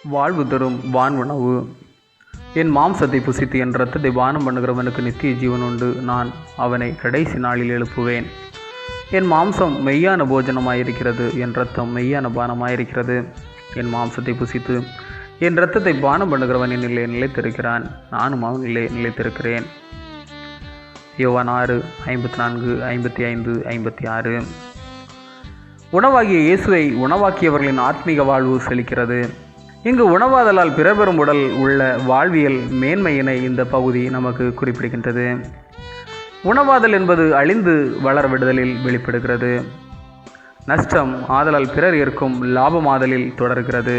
வாழ்வு தரும் வான் உணவு. என் மாம்சத்தை புசித்து என் இரத்தத்தை பானம் பண்ணுகிறவனுக்கு நித்திய ஜீவன் உண்டு. நான் அவனை கடைசி நாளில் எழுப்புவேன். என் மாம்சம் மெய்யான போஜனமாயிருக்கிறது, என் இரத்தம் மெய்யான பானமாயிருக்கிறது. என் மாம்சத்தை புசித்து என் இரத்தத்தை பானம் பண்ணுகிறவன் என்னிலே நிலைத்திருக்கிறான், நானும் அவனிலே நிலைத்திருக்கிறேன். யோவான் 6:54, 55, 56. உணவாகிய இயேசுவை உணவாக்கியவர்களின் ஆத்மீக வாழ்வு செழிக்கிறது. இங்கு உணவாதலால் பிறர் பெறும் உடல் உள்ள வாழ்வியல் மேன்மையினை இந்த பகுதி நமக்கு குறிப்பிடுகின்றது. உணவாதல் என்பது அழிந்து வளர விடுதலில் வெளிப்படுகிறது. நஷ்டம் ஆதலால் பிறர் ஏற்கும் லாபமாதலில் தொடர்கிறது.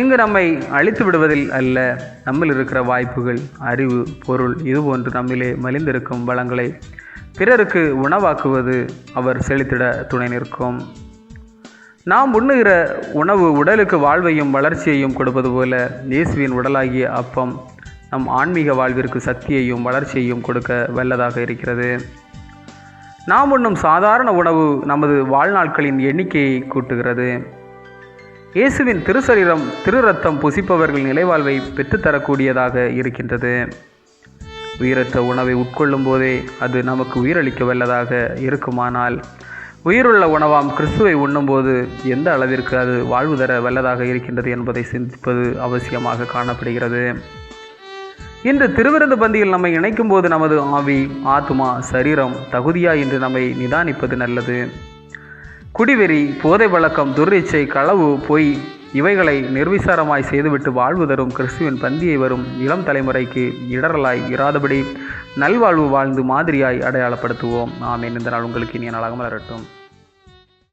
இங்கு நம்மை அழித்து விடுவதில் அல்ல, நம்மில் இருக்கிற வாய்ப்புகள், அறிவு, பொருள் இதுபோன்று நம்மிலே மலிந்திருக்கும் வளங்களை பிறருக்கு உணவாக்குவது அவர் செழித்திட துணை நிற்கும். நாம் உண்ணுகிற உணவு உடலுக்கு வாழ்வையும் வளர்ச்சியையும் கொடுப்பது போல இயேசுவின் உடலாகிய அப்பம் நம் ஆன்மீக வாழ்விற்கு சக்தியையும் வளர்ச்சியையும் கொடுக்க வல்லதாக இருக்கிறது. நாம் உண்ணும் சாதாரண உணவு நமது வாழ்நாட்களின் எண்ணிக்கையை கூட்டுகிறது. இயேசுவின் திருசரீரம் திரு ரத்தம் புசிப்பவர்கள் நிலைவாழ்வை பெற்றுத்தரக்கூடியதாக இருக்கின்றது. உயிரற்ற உணவை உட்கொள்ளும் போதே அது நமக்கு உயிரளிக்க வல்லதாக இருக்குமானால், உயிருள்ள உணவாம் கிறிஸ்துவை உண்ணும்போது எந்த அளவிற்கு அது வாழ்வு தர வல்லதாக இருக்கின்றது என்பதை சிந்திப்பது அவசியமாக காணப்படுகிறது. இன்று திருவிருந்து பந்தியில் நம்மை இணைக்கும் போது நமது ஆவி, ஆத்மா, சரீரம் தகுதியா என்று நம்மை நிதானிப்பது நல்லது. குடிவெறி, போதை பழக்கம், துர்ரிச்சை, களவு, பொய் இவைகளை நிர்விசாரமாய் செய்துவிட்டு வாழ்வு தரும் கிறிஸ்துவின் பந்தியை வரும் இளம் தலைமுறைக்கு இடரலாய் இராதபடி நல்வாழ்வு வாழ்ந்து மாதிரியாய் அடையாளப்படுத்துவோம். ஆமென். இந்த நாள் உங்களுக்கு இனிய நாளாக மலரட்டும்.